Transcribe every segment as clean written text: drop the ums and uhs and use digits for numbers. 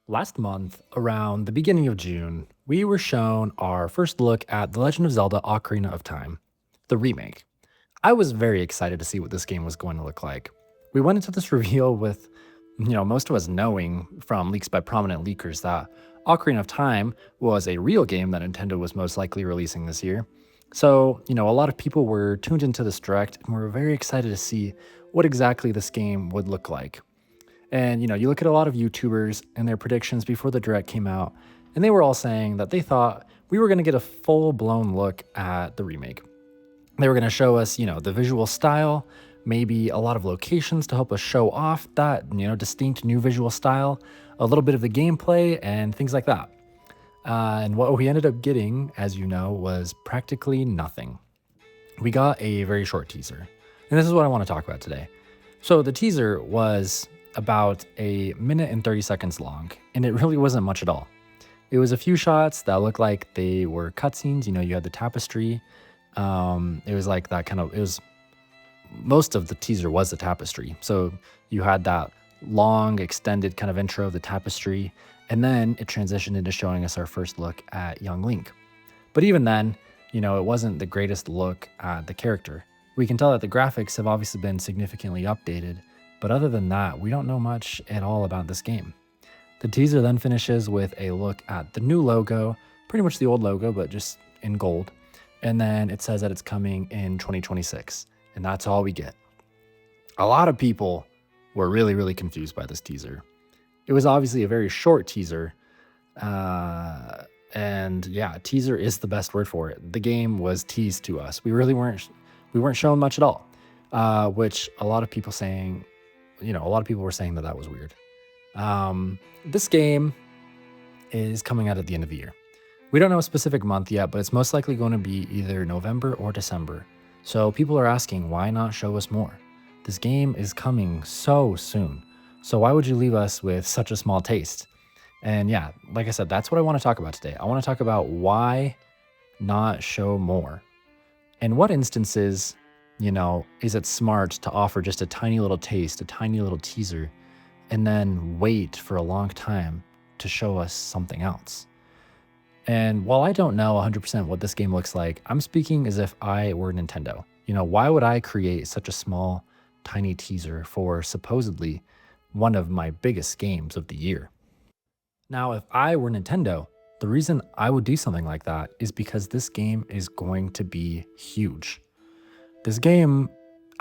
Last month, around the beginning of June, we were shown our first look at The Legend of Zelda Ocarina of Time, the remake. I was very excited to see what this game was going to look like. We went into this reveal with, most of us knowing from leaks by prominent leakers that Ocarina of Time was a real game that Nintendo was most likely releasing this year. So, a lot of people were tuned into this direct and were very excited to see what exactly this game would look like. And you look at a lot of YouTubers and their predictions before the direct came out, and they were all saying that they thought we were going to get a full-blown look at the remake. They were going to show us, the visual style, maybe a lot of locations to help us show off that, distinct new visual style, a little bit of the gameplay and things like that. And what we ended up getting, as you know, was practically nothing. We got a very short teaser. And this is what I want to talk about today. So the teaser was about a minute and 30 seconds long, and it really wasn't much at all. It was a few shots that looked like they were cutscenes. You had the tapestry. It was like that kind of, it was, most of the teaser was the tapestry. So you had that long, extended kind of intro of the tapestry, and then it transitioned into showing us our first look at young Link. But even then, it wasn't the greatest look at the character. We can tell that the graphics have obviously been significantly updated, but other than that, we don't know much at all about this game. The teaser then finishes with a look at the new logo, pretty much the old logo, but just in gold. And then it says that it's coming in 2026, and that's all we get. A lot of people were really, really confused by this teaser. It was obviously a very short teaser, and yeah, teaser is the best word for it. The game was teased to us. We weren't shown much at all, which a lot of people were saying that was weird. This game is coming out at the end of the year. We don't know a specific month yet, but it's most likely going to be either November or December. So people are asking, why not show us more? This game is coming so soon. So why would you leave us with such a small taste? And yeah, like I said, that's what I want to talk about today. I want to talk about why not show more. In what instances, is it smart to offer just a tiny little taste, a tiny little teaser, and then wait for a long time to show us something else? And while I don't know 100% what this game looks like, I'm speaking as if I were Nintendo. Why would I create such a small, tiny teaser for supposedly one of my biggest games of the year? Now, if I were Nintendo, the reason I would do something like that is because this game is going to be huge. This game,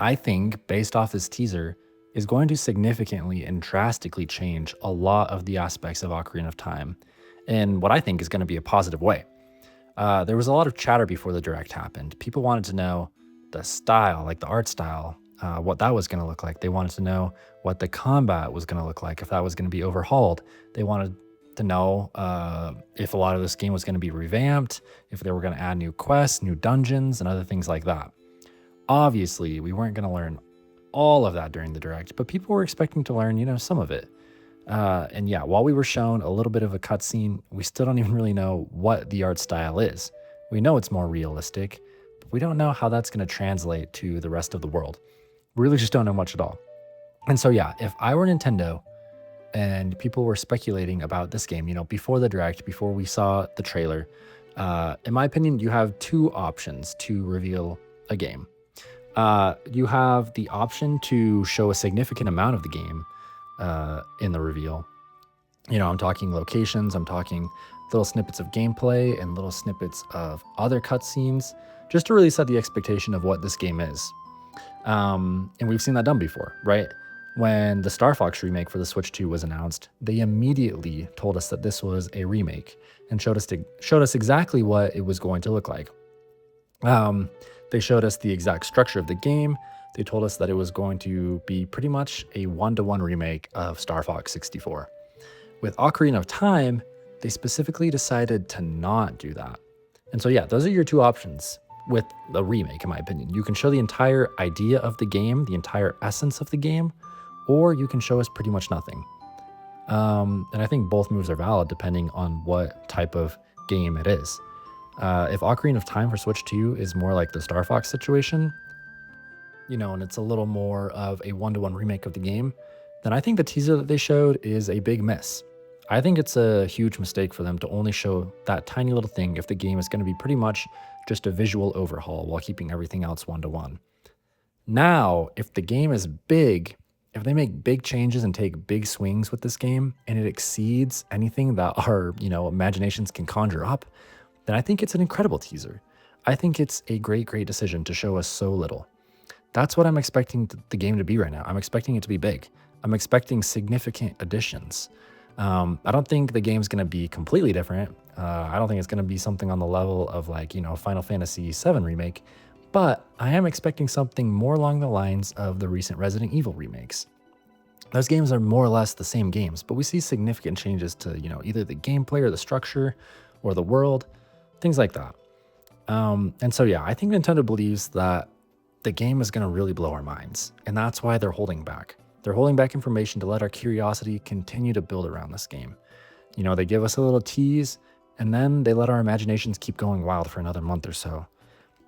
I think, based off this teaser, is going to significantly and drastically change a lot of the aspects of Ocarina of Time in what I think is going to be a positive way. There was a lot of chatter before the direct happened. People wanted to know the style, like the art style, what that was going to look like. They wanted to know what the combat was going to look like, if that was going to be overhauled. They wanted to know if a lot of this game was going to be revamped, if they were going to add new quests, new dungeons, and other things like that. Obviously, we weren't going to learn all of that during the direct, but people were expecting to learn, some of it. And yeah, while we were shown a little bit of a cutscene, we still don't even really know what the art style is. We know it's more realistic, but we don't know how that's going to translate to the rest of the world. We really just don't know much at all. And so yeah, if I were Nintendo and people were speculating about this game, before the direct, before we saw the trailer, in my opinion, you have two options to reveal a game. You have the option to show a significant amount of the game in the reveal. I'm talking locations, I'm talking little snippets of gameplay and little snippets of other cutscenes, just to really set the expectation of what this game is. And we've seen that done before, right? When the Star Fox remake for the Switch 2 was announced, they immediately told us that this was a remake and showed us exactly what it was going to look like. They showed us the exact structure of the game. They told us that it was going to be pretty much a one-to-one remake of Star Fox 64. With Ocarina of Time, they specifically decided to not do that. And so yeah, those are your two options with the remake, in my opinion. You can show the entire idea of the game, the entire essence of the game, or you can show us pretty much nothing. And I think both moves are valid depending on what type of game it is. If Ocarina of Time for Switch 2 is more like the Star Fox situation, and it's a little more of a one-to-one remake of the game, then I think the teaser that they showed is a big miss. I think it's a huge mistake for them to only show that tiny little thing if the game is going to be pretty much just a visual overhaul while keeping everything else one to one. Now, if the game is big, if they make big changes and take big swings with this game and it exceeds anything that our, imaginations can conjure up, then I think it's an incredible teaser. I think it's a great, great decision to show us so little. That's what I'm expecting the game to be right now. I'm expecting it to be big. I'm expecting significant additions. I don't think the game's going to be completely different. I don't think it's going to be something on the level of like, Final Fantasy VII Remake, but I am expecting something more along the lines of the recent Resident Evil remakes. Those games are more or less the same games, but we see significant changes to, either the gameplay or the structure or the world, things like that. And so, yeah, I think Nintendo believes that the game is going to really blow our minds, and that's why they're holding back. They're holding back information to let our curiosity continue to build around this game. They give us a little tease, and then they let our imaginations keep going wild for another month or so.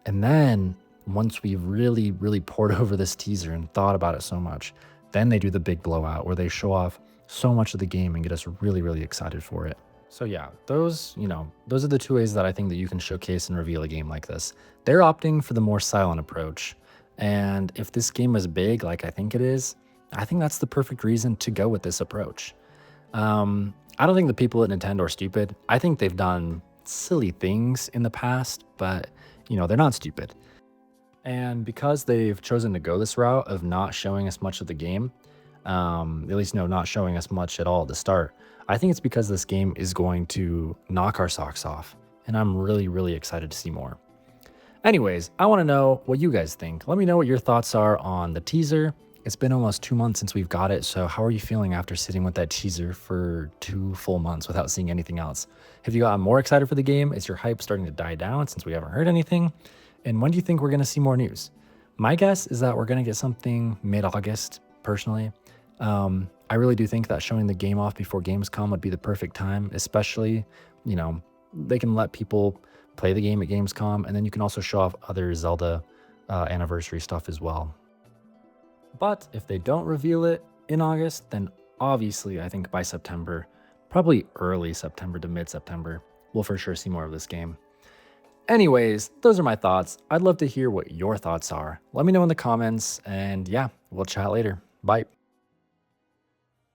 And then once we've really, really poured over this teaser and thought about it so much, then they do the big blowout where they show off so much of the game and get us really, really excited for it. So yeah, those are the two ways that I think that you can showcase and reveal a game like this. They're opting for the more silent approach. And if this game is big, like I think it is, I think that's the perfect reason to go with this approach. I don't think the people at Nintendo are stupid. I think they've done silly things in the past, but they're not stupid. And because they've chosen to go this route of not showing us much of the game, at least not showing us much at all at the start, I think it's because this game is going to knock our socks off. And I'm really, really excited to see more. Anyways, I want to know what you guys think. Let me know what your thoughts are on the teaser. It's been almost 2 months since we've got it, so how are you feeling after sitting with that teaser for 2 full months without seeing anything else? Have you gotten more excited for the game? Is your hype starting to die down since we haven't heard anything? And when do you think we're going to see more news? My guess is that we're going to get something mid-August, personally. I really do think that showing the game off before Gamescom would be the perfect time, especially, they can let people play the game at Gamescom, and then you can also show off other Zelda anniversary stuff as well. But if they don't reveal it in August, then obviously I think by September, probably early September to mid-September, we'll for sure see more of this game. Anyways, those are my thoughts. I'd love to hear what your thoughts are. Let me know in the comments, and yeah, we'll chat later. Bye.